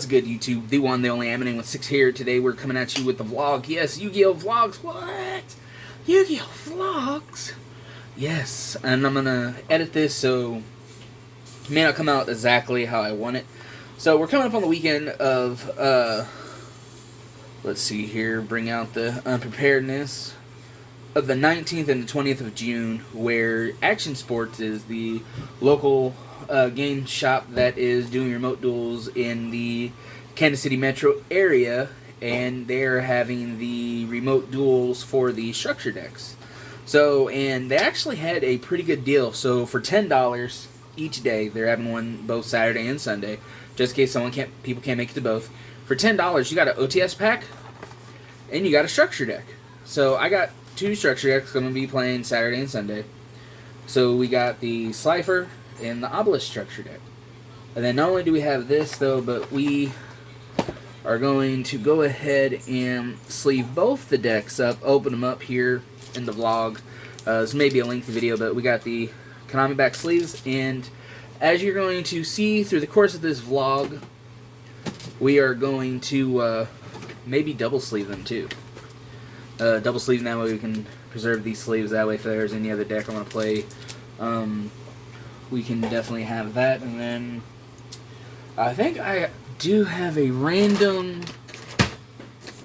What's good, YouTube? The one, the only Eminem with 6 here. Today we're coming at you with the vlog. Yes, Yu-Gi-Oh! Vlogs. What? Yu-Gi-Oh! Vlogs? Yes, and I'm gonna edit this so it may not come out exactly how I want it. So we're coming up on the weekend of, let's see here, bring out the unpreparedness of the 19th and the 20th of June, where Action Sports is the local game shop that is doing remote duels in the Kansas City metro area, and they're having the remote duels for the structure decks. So, and they actually had a pretty good deal. So for $10 each day, they're having one both Saturday and Sunday, just in case people can't make it to both. For $10, you got an OTS pack, and you got a structure deck. So I got 2 structure decks going to be playing Saturday and Sunday. So we got the Slifer and the Obelisk structure deck. And then not only do we have this though, but we are going to go ahead and sleeve both the decks up, open them up here in the vlog. This may be a lengthy video, but we got the Konami back sleeves, and as you're going to see through the course of this vlog, we are going to maybe double sleeve them too. Double sleeve, that way we can preserve these sleeves. That way, if there's any other deck I want to play, we can definitely have that. And then I think I do have a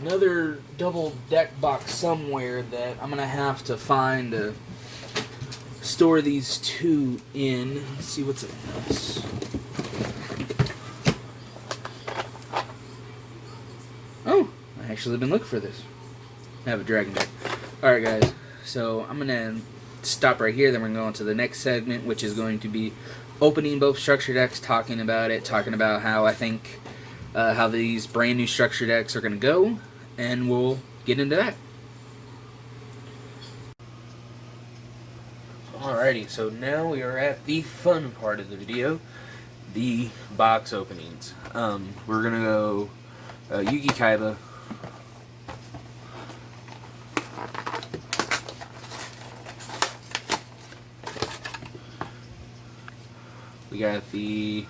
another double deck box somewhere that I'm gonna have to find to store these 2 in. Let's see what's in this. Oh, I actually been looking for this. I have a dragon deck. Alright guys, so I'm going to stop right here, then we're going to go on to the next segment, which is going to be opening both structure decks, talking about how I think how these brand new structure decks are going to go, and we'll get into that. Alrighty, so now we are at the fun part of the video, the box openings. We're going to go Yugi Kaiba, we got the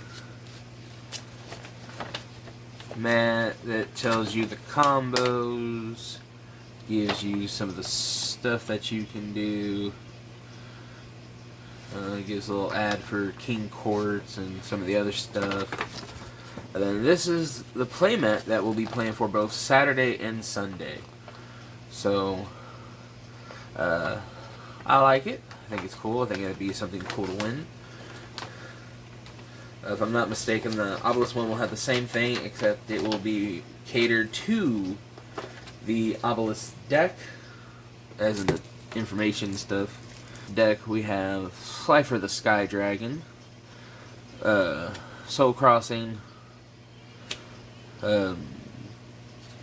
mat that tells you the combos, gives you some of the stuff that you can do, gives a little ad for King Courts and some of the other stuff. And then this is the playmat that we'll be playing for both Saturday and Sunday. So, I like it. I think it's cool. I think it'd be something cool to win. If I'm not mistaken, the Obelisk one will have the same thing, except it will be catered to the Obelisk deck, as in the information stuff. Deck, we have Slifer the Sky Dragon, Soul Crossing,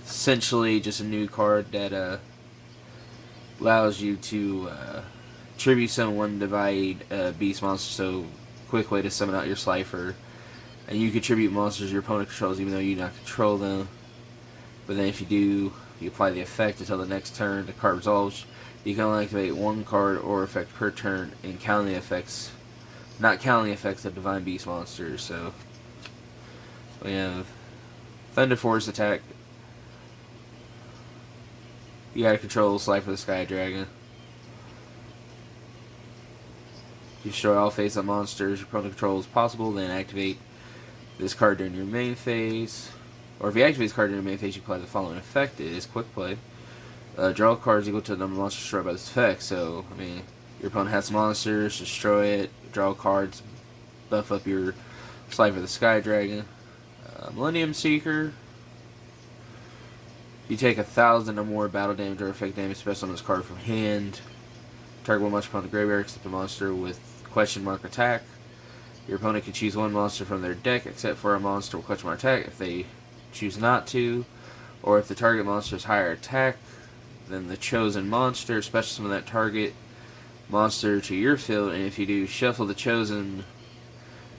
essentially just a new card that allows you to tribute summon 1 divide beast monster, so quick way to summon out your Slifer. And you contribute monsters your opponent controls even though you do not control them. But then if you do, you apply the effect until the next turn the card resolves. You can only activate 1 card or effect per turn, and not counting the effects of Divine Beast monsters. So we have Thunder Force attack. You gotta control Slifer the Sky Dragon. Destroy all face-up monsters your opponent controls possible, then activate this card during your main phase. Or if you activate this card during your main phase, you apply the following effect. It is quick play. Draw cards equal to the number of monsters destroyed by this effect. So, I mean, your opponent has some monsters, destroy it, draw cards, buff up your Slifer the Sky Dragon. Millennium Seeker. You take 1,000 or more battle damage or effect damage special on this card from hand. Target 1 monster upon the graveyard except a monster with question mark attack. Your opponent can choose 1 monster from their deck except for a monster with question mark attack if they choose not to, or if the target monster has higher attack than the chosen monster, special summon that target monster to your field, and if you do, shuffle the chosen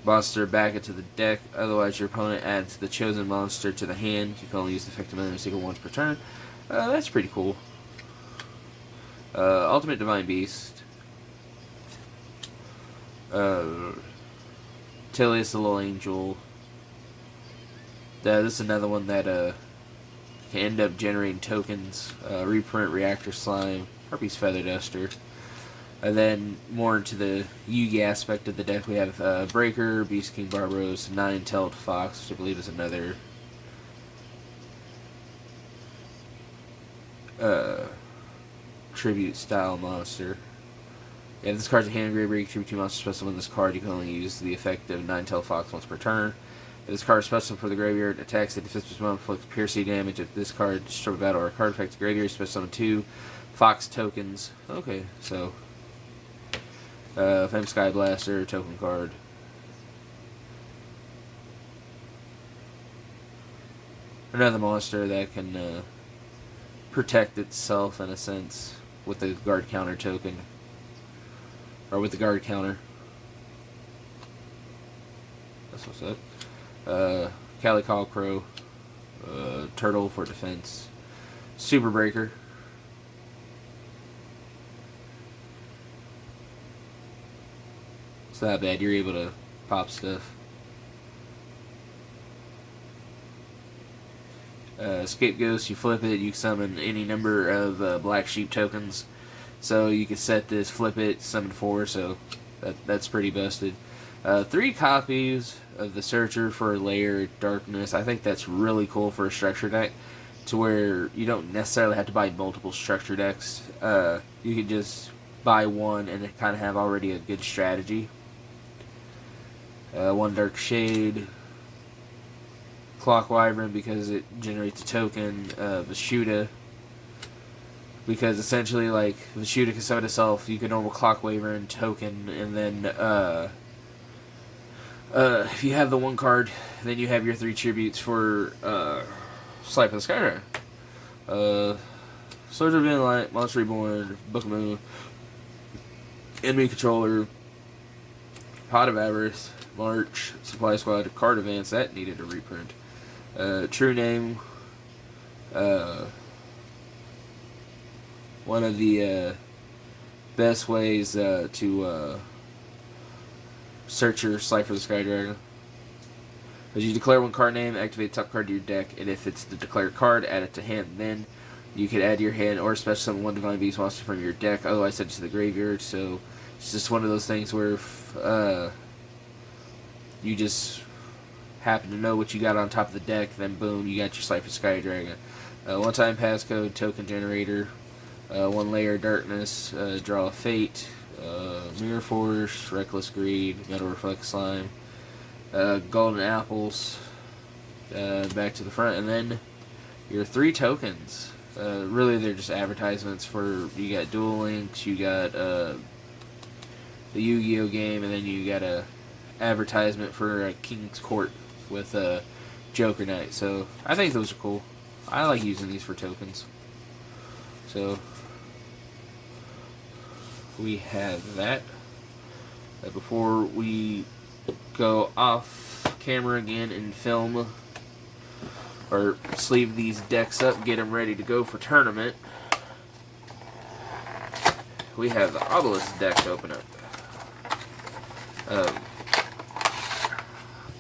monster back into the deck. Otherwise, your opponent adds the chosen monster to the hand. You can only use the effective Millennium Seeker once per turn. That's pretty cool. Ultimate Divine Beast. Tilius the Little Angel. This is another one that can end up generating tokens. Reprint Reactor Slime, Harpy's Feather Duster. And then more into the Yugi aspect of the deck, we have Breaker, Beast King Barbaros, Nine-Tailed Fox, which I believe is another tribute style monster. Yeah, this card's a hand graveyard, you tribute 2 monsters special in this card, you can only use the effect of Nine-Tailed Fox once per turn. If this card is special for the graveyard, attacks at defensive summon, inflicts piercing damage. If this card destroys a battle or a card affects the graveyard, special summon 2 Fox tokens. Okay, so Fem Sky Blaster, token card. Another monster that can protect itself in a sense with the guard counter token. Or with the guard counter. That's what's up. Calico Crow. Turtle for defense. Super Breaker. It's not bad. You're able to pop stuff. Scapegoat, you flip it, you summon any number of Black Sheep tokens. So you can set this, flip it, summon 4, so that's pretty busted. 3 copies of the Searcher for Layer Darkness. I think that's really cool for a structure deck, to where you don't necessarily have to buy multiple structure decks. You can just buy one and it kind of have already a good strategy. 1 Dark Shade. Clock Wyvern because it generates a token. Vishuda because essentially, like, Vishuda can summon itself. You can normal Clock Wyvern token, and then if you have the 1 card, then you have your 3 tributes for Slife of the Skydragon. Soldier of Inlight, Monster Reborn, Book of Moon, Enemy Controller, Pot of Avarice, March, Supply Squad, Card Advance, that needed a reprint. True Name, one of the best ways to search your Slife of the Skydragon. As you declare 1 card name, activate the top card to your deck, and if it's the declared card, add it to hand. Then you can add to your hand or special summon 1 Divine Beast monster from your deck, otherwise send it to the graveyard. So it's just one of those things where if you just happen to know what you got on top of the deck, then boom, you got your Slife of Skydragon. 1-time passcode, token generator, 1 Layer Darkness, Draw of Fate, Mirror Force, Reckless Greed, Metal Reflect Slime, Golden Apples, back to the front, and then your 3 tokens. Really, they're just advertisements for, you got Duel Links, you got the Yu-Gi-Oh game, and then you got a advertisement for King's Court with Joker Knight. So I think those are cool. I like using these for tokens. So we have that. Before we go off camera again and film or sleeve these decks up, get them ready to go for tournament, we have the Obelisk deck to open up.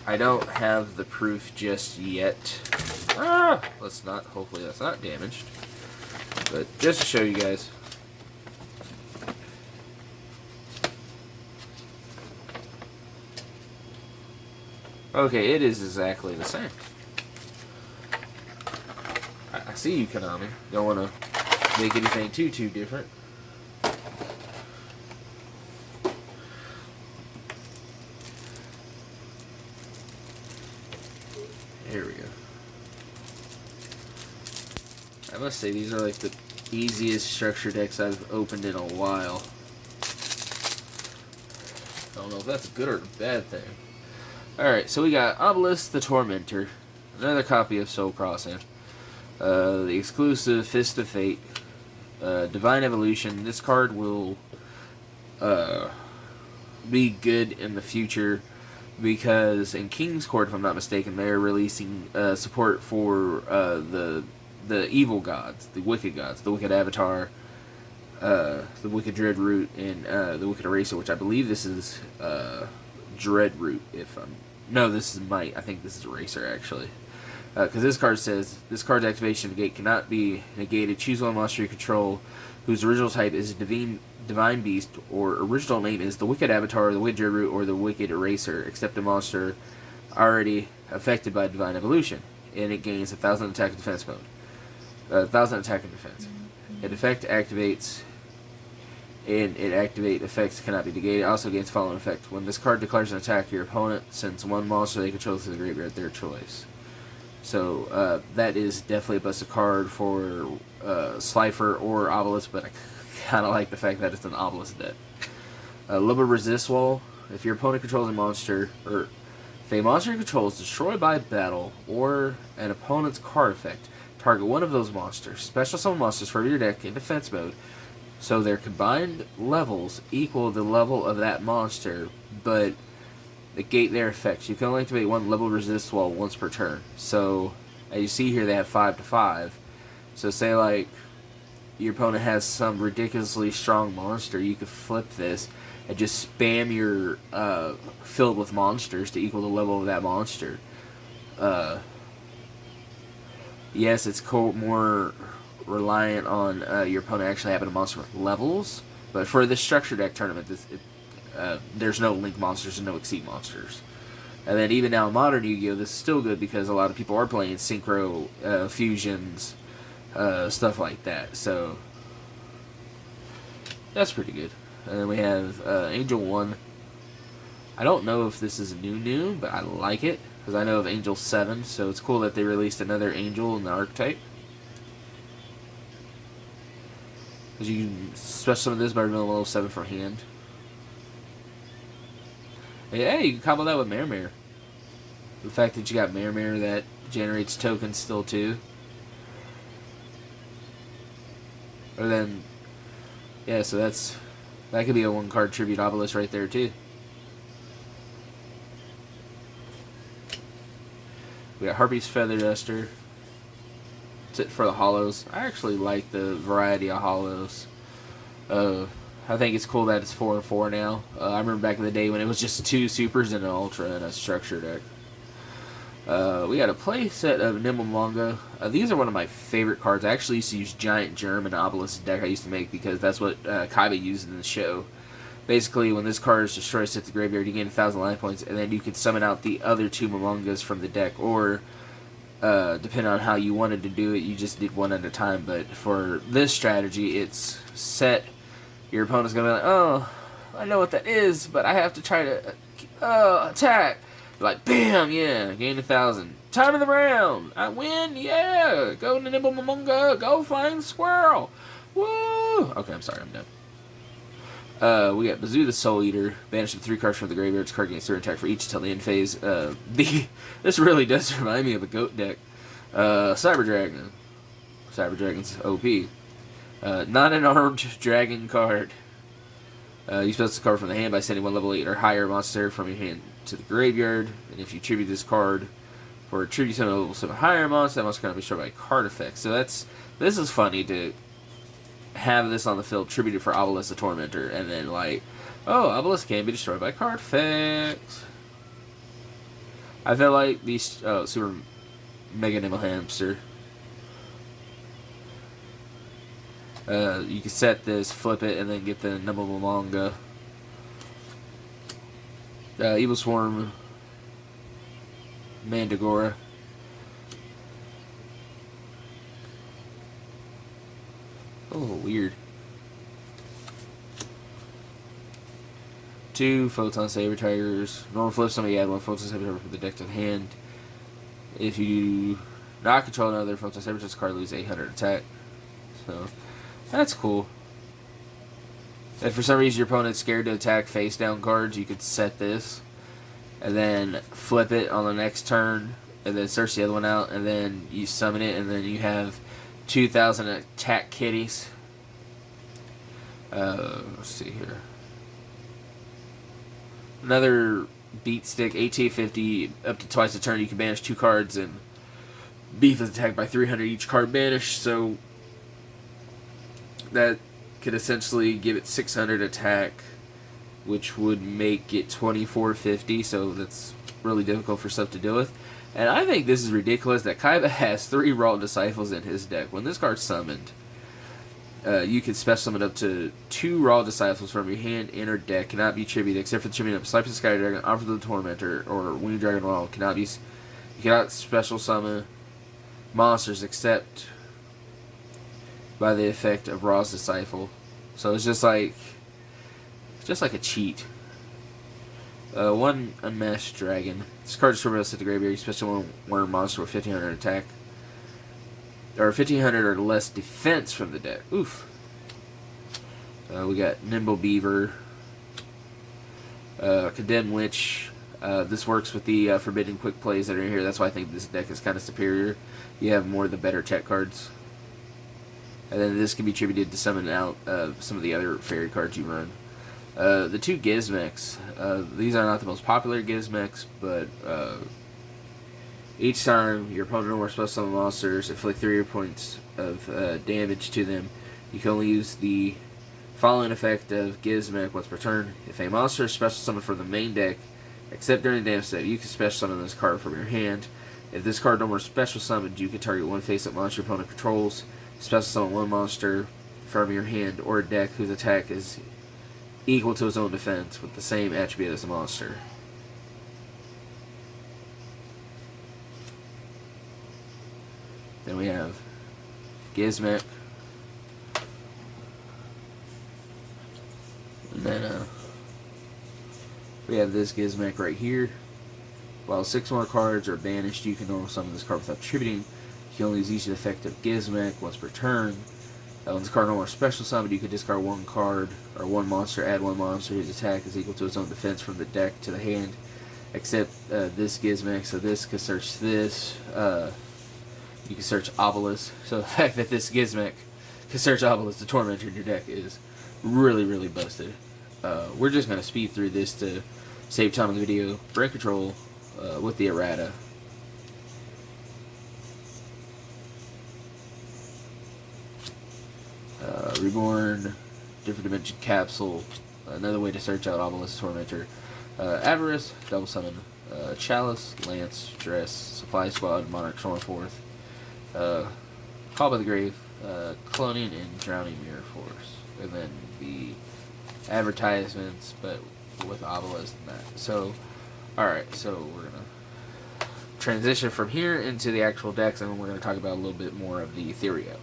I don't have the proof just yet. Let's not, hopefully that's not damaged. But just to show you guys. Okay, it is exactly the same. I see you, Konami. Don't want to make anything too different. Here we go. I must say, these are like the easiest structure decks I've opened in a while. I don't know if that's a good or a bad thing. Alright, so we got Obelisk the Tormentor. Another copy of Soul Crossing. The exclusive Fist of Fate. Divine Evolution. This card will be good in the future, because in King's Court, if I'm not mistaken, they're releasing support for the evil gods, the wicked gods, the wicked Avatar, the wicked Dreadroot, and the wicked Eraser, which I believe this is Dreadroot. No, this is Might. I think this is Eraser, actually. Because this card says, this card's activation negate cannot be negated. Choose one monster you control whose original type is Divine Beast, or original name is the Wicked Avatar, the Wicked Root, or the Wicked Eraser, except a monster already affected by Divine Evolution, and it gains 1,000 attack and defense mode. 1,000 attack and defense. An effect activates, and it activate effects cannot be negated. It also gains following effect. When this card declares an attack, your opponent sends one monster they control to the graveyard, their choice. So that is definitely a busted card for Slifer or Obelisk, but I kind of like the fact that it's an Obelisk deck. Little Resist Wall. If your opponent controls a monster, or if a monster you control is destroyed by battle or an opponent's card effect, target one of those monsters. Special summon monsters from your deck in defense mode, so their combined levels equal the level of that monster, but negate their effects. You can only activate one level resist wall once per turn. So, as you see here, they have 5 to 5. So, say like your opponent has some ridiculously strong monster, you could flip this and just spam your filled with monsters to equal the level of that monster. Yes, it's more reliant on your opponent actually having a monster with levels, but for this structure deck tournament, there's no link monsters and no exceed monsters. And then even now in modern Yu-Gi-Oh, this is still good because a lot of people are playing synchro fusions, stuff like that. So that's pretty good. And then we have Angel 1. I don't know if this is new, but I like it because I know of Angel 7, so it's cool that they released another Angel in the archetype. Because you can special summon this by revealing level 7 from hand. Hey, you can combo that with Mare. The fact that you got Mare that generates tokens still too. Or then, yeah, so that could be a 1-card tribute obelisk right there too. We got Harpy's Feather Duster. That's it for the hollows. I actually like the variety of hollows. I think it's cool that it's 4 and 4 now. I remember back in the day when it was just 2 supers and an ultra and a structure deck. We got a play set of Nimble Manga. These are one of my favorite cards. I actually used to use Giant Germ and Obelisk deck I used to make because that's what Kaiba used in the show. Basically, when this card is destroyed, set the graveyard, you gain 1,000 life points, and then you can summon out the other 2 Momongas from the deck, or depending on how you wanted to do it, you just did one at a time. But for this strategy, it's set. Your opponent's gonna be like, oh, I know what that is, but I have to try to attack. Like, bam, yeah, gain 1,000. Time of the round, I win, yeah. Go to Nimble Momonga, go Flying Squirrel. Woo! Okay, I'm sorry, I'm done. We got Bazoo the Soul Eater. Banish up 3 cards from the graveyard. This card gains 3 attack for each until the end phase. This really does remind me of a goat deck. Cyber Dragon. Cyber Dragon's OP. Not an armed dragon card. You special this card from the hand by sending 1 level 8 or higher monster from your hand to the graveyard. And if you tribute this card for a tribute to a level 7 higher monster, that monster cannot be destroyed by a card effect. So this is funny to have this on the field tributed for Obelisk the Tormentor, and then like, oh, Obelisk can be destroyed by card effects. I feel like these Super Mega Nimble Hamster. You can set this, flip it, and then get the Nimble Manga. Evil Swarm, Mandragora. Oh, weird. 2 Photon Saber Tigers. Normal flip, somebody add 1 Photon Saber Tiger from the deck to the hand. If you do not control another Photon Saber Tiger card, lose 800 attack. So, that's cool. If for some reason your opponent's scared to attack face down cards, you could set this. And then flip it on the next turn. And then search the other one out. And then you summon it. And then you have 2,000 attack kitties. Let's see here. Another beat stick, AT50, up to twice a turn. You can banish 2 cards, and beef is attacked by 300 each card banished. So that could essentially give it 600 attack, which would make it 2450. So that's really difficult for stuff to deal with. And I think this is ridiculous that Kaiba has 3 Raw Disciples in his deck. When this card's summoned, you can special summon up to 2 Raw Disciples from your hand in or deck. Cannot be attributed except for attributing up Slifer the Sky Dragon, Offer the Tormentor, or Winged Dragon Wall. You cannot special summon monsters except by the effect of Raw's Disciple. So it's just like a cheat. 1 Unmasked Dragon. This card is reveals at the graveyard. You special one monster with 1500 attack. Or 1500 or less defense from the deck. Oof. We got Nimble Beaver. Condemned Witch. This works with the forbidden quick plays that are in here. That's why I think this deck is kind of superior. You have more of the better tech cards. And then this can be attributed to summon out some of the other fairy cards you run. The 2 Gizmecs. These are not the most popular Gizmecs, but each time your opponent or special summon monsters inflict 3 points of damage to them, you can only use the following effect of Gizmec once per turn. If a monster is special summoned from the main deck, except during the damage step, you can special summon this card from your hand. If this card no more special summoned, you can target 1 face-up monster your opponent controls, special summon 1 monster from your hand or deck whose attack is equal to its own defense with the same attribute as the monster. Then we have Gizmec. And then we have this Gizmec right here. While 6 more cards are banished, you can normal summon this card without attributing. You can only use each effect of Gizmec once per turn. When this card no more special summoned, you can discard 1 card or 1 monster, add 1 monster whose attack is equal to its own defense from the deck to the hand, except this Gizmec. So this can search this. You can search Obelisk. So the fact that this Gizmec can search Obelisk, the Tormentor in your deck, is really, really busted. We're just going to speed through this to save time in the video. Brain Control with the errata. Reborn, Different Dimension Capsule, another way to search out Obelisk Tormentor. Avarice, Double Summon, Chalice, Lance, Dress, Supply Squad, Monarch Stormforth, Call by the Grave, Cloning, and Drowning Mirror Force. And then the advertisements, but with Obelisk and that. So, alright, so we're going to transition from here into the actual decks, and we're going to talk about a little bit more of the Ethereum.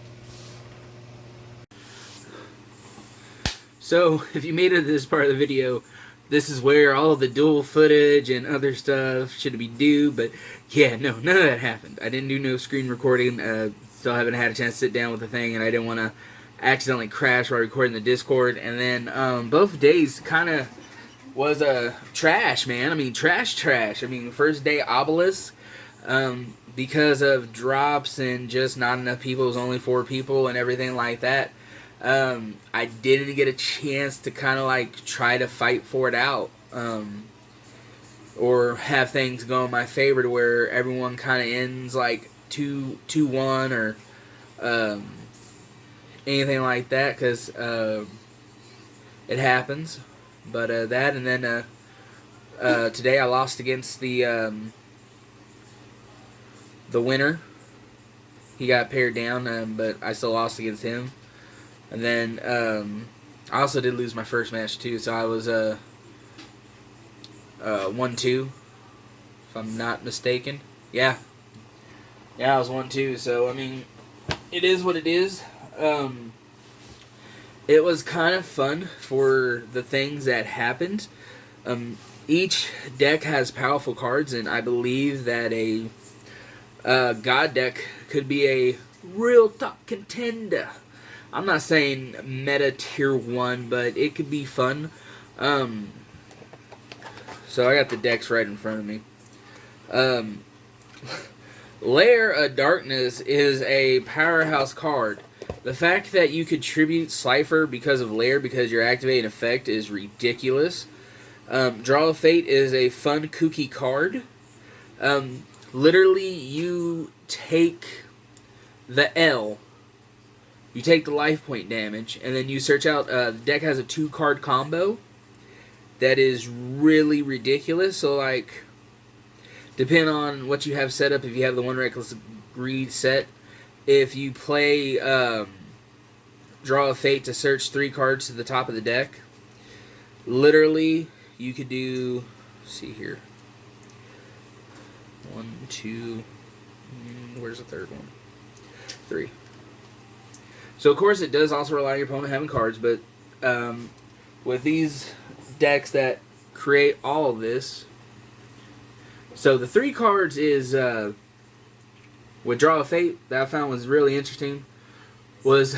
So, if you made it to this part of the video, this is where all of the duel footage and other stuff should be due, but yeah, no, none of that happened. I didn't do no screen recording, still haven't had a chance to sit down with the thing, and I didn't want to accidentally crash while recording the Discord, and then both days kind of was trash, man. I mean, trash. I mean, first day Obelisk, because of drops and just not enough people, it was only 4 people and everything like that. I didn't get a chance to kind of like try to fight for it out, or have things go in my favor to where everyone kind of ends like 2-1 or anything like that, because it happens. But that, and then today I lost against the winner. He got paired down, but I still lost against him. And then I also did lose my first match too, so I was 1-2, if I'm not mistaken. Yeah, I was 1-2. So I mean, it is what it is. It was kind of fun for the things that happened. Each deck has powerful cards, and I believe that a God deck could be a real top contender. I'm not saying meta tier 1, but it could be fun. So I got the decks right in front of me. Lair of Darkness is a powerhouse card. The fact that you could tribute Slifer because of Lair, because you're activating effect, is ridiculous. Draw of Fate is a fun, kooky card. Literally, you take the L. You take the life point damage, and then you search out, the deck has a 2-card combo that is really ridiculous. So, like, depending on what you have set up, if you have the one Reckless Greed set, if you play Draw of Fate to search 3 cards to the top of the deck, literally you could do, let's see here, 1, 2, where's the third one? 3. So of course it does also rely on your opponent having cards, but with these decks that create all of this, so the 3 cards is Withdrawal of Fate that I found was really interesting was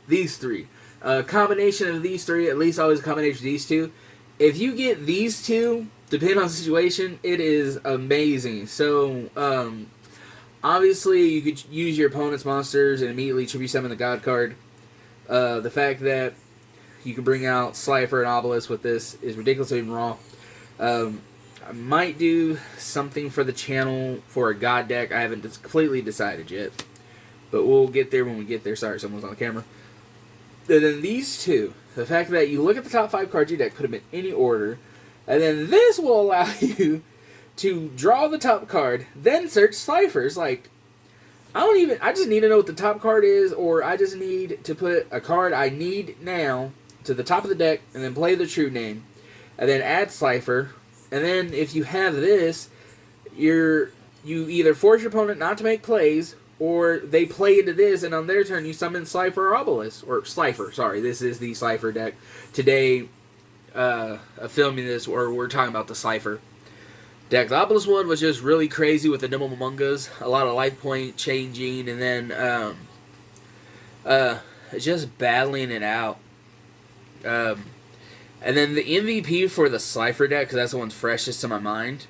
these 3. A combination of these 3, at least always a combination of these 2. If you get these 2, depending on the situation, it is amazing. So obviously you could use your opponent's monsters and immediately tribute summon the God card. The fact that you can bring out Slifer and Obelisk with this is ridiculously raw. I might do something for the channel for a God deck. I haven't completely decided yet. But we'll get there when we get there. Sorry, someone's on the camera. And then these 2. The fact that you look at the top 5 cards of your deck, put them in any order. And then this will allow you to draw the top card, then search Slifers. Like, I just need to know what the top card is, or I just need to put a card I need now to the top of the deck, and then play the true name. And then add Slifer. And then if you have this, you either force your opponent not to make plays, or they play into this, and on their turn you summon Slifer or Obelisk. Or Slifer, sorry. This is the Slifer deck. Today, filming this, or we're talking about the Slifer deck. The Obelisk one was just really crazy with the Nimble Mungas. A lot of life point changing, and then just battling it out. And then the MVP for the Slifer deck, because that's the one's freshest to my mind,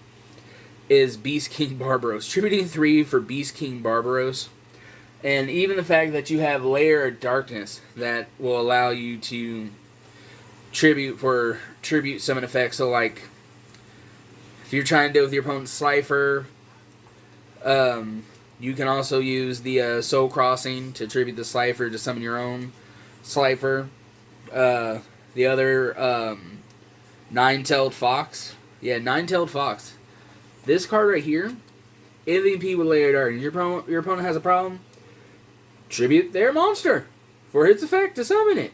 is Beast King Barbaros. Tributing 3 for Beast King Barbaros. And even the fact that you have Layer of Darkness that will allow you to tribute summon effects. So like, if you're trying to deal with your opponent's Slifer, you can also use the Soul Crossing to tribute the Slifer to summon your own Slifer. The other, Nine-Tailed Fox. Yeah, Nine-Tailed Fox. This card right here, MVP with Layered Art. And your opponent has a problem, tribute their monster for its effect to summon it.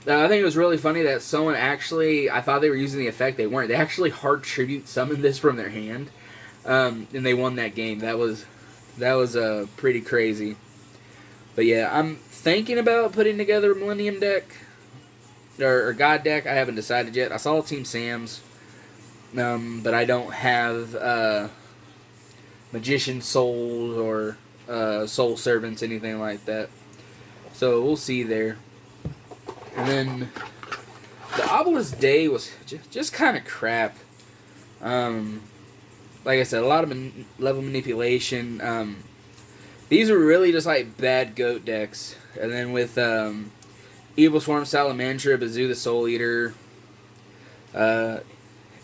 I think it was really funny that someone actually, I thought they were using the effect, they weren't. They actually hard tribute summoned this from their hand, and they won that game. That was pretty crazy. But yeah, I'm thinking about putting together a Millennium deck, or God deck. I haven't decided yet. I saw Team Sam's, but I don't have Magician Souls or Soul Servants, anything like that. So we'll see there. And then the Obelisk Day was just kind of crap. Like I said, a lot of level manipulation. These were really just like bad goat decks. And then with Evil Swarm, Salamandra, Bazoo the Soul Eater,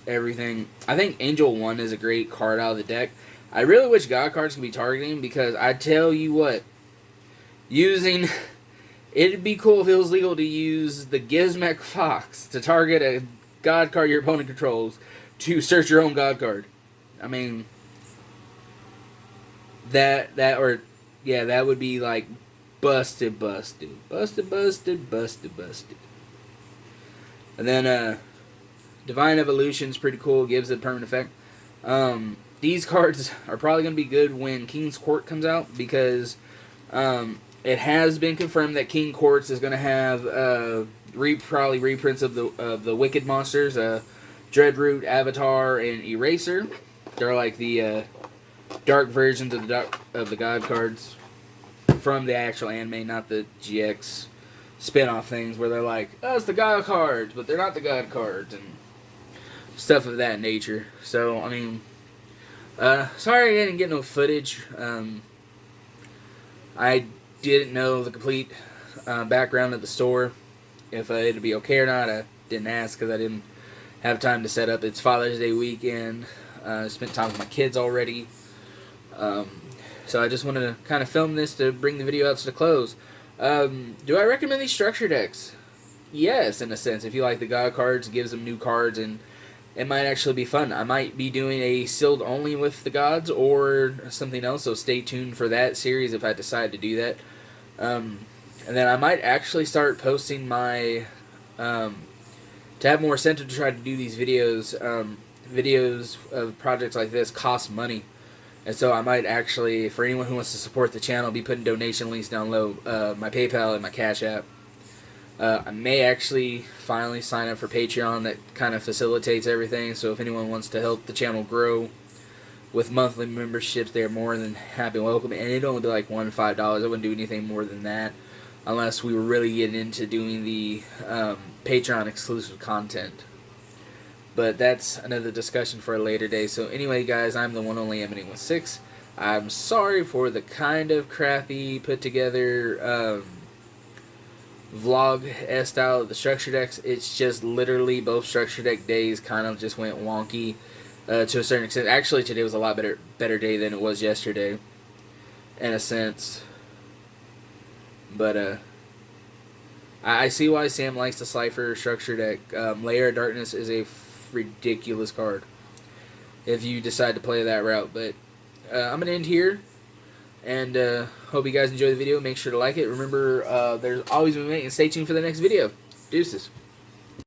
everything. I think Angel 1 is a great card out of the deck. I really wish God cards could be targeting, because I tell you what, it'd be cool if it was legal to use the Gizmek Fox to target a God card your opponent controls to search your own God card. I mean, that would be like busted. And then Divine Evolution's pretty cool, gives it a permanent effect. These cards are probably going to be good when King's Court comes out, because it has been confirmed that King Courts is going to have probably reprints of the Wicked monsters, Dreadroot, Avatar, and Eraser. They're like the dark versions of the God cards from the actual anime, not the GX spin-off things where they're like, oh, it's the God cards, but they're not the God cards, and stuff of that nature. So, I mean, sorry I didn't get no footage. I didn't know the complete background of the store, if it'd be okay or not. I didn't ask because I didn't have time to set up. It's Father's Day weekend. Spent time with my kids already. So I just wanted to kind of film this to bring the video out to the close. Do I recommend these structure decks? Yes, in a sense. If you like the God cards, it gives them new cards, and it might actually be fun. I might be doing a sealed only with the gods or something else, so stay tuned for that series if I decide to do that. And then I might actually start posting my, to have more incentive to try to do these videos. Videos of projects like this cost money. And so I might actually, for anyone who wants to support the channel, be putting donation links down low, my PayPal and my Cash App. I may actually finally sign up for Patreon. That kind of facilitates everything. So if anyone wants to help the channel grow with monthly memberships, they're more than happy and welcome. And it'd only be like $1 to $5. I wouldn't do anything more than that unless we were really getting into doing the Patreon exclusive content. But that's another discussion for a later day. So anyway, guys, I'm the one only Eminem16. I'm sorry for the kind of crappy put together vlog style of the structure decks. It's just literally both structure deck days kind of just went wonky to a certain extent. Actually, today was a lot better day than it was yesterday, in a sense. But I see why Sam likes the Cypher structure deck. Layer of Darkness is a ridiculous card if you decide to play that route. But I'm gonna end here. And hope you guys enjoy the video. Make sure to like it. Remember, there's always movement, and stay tuned for the next video. Deuces.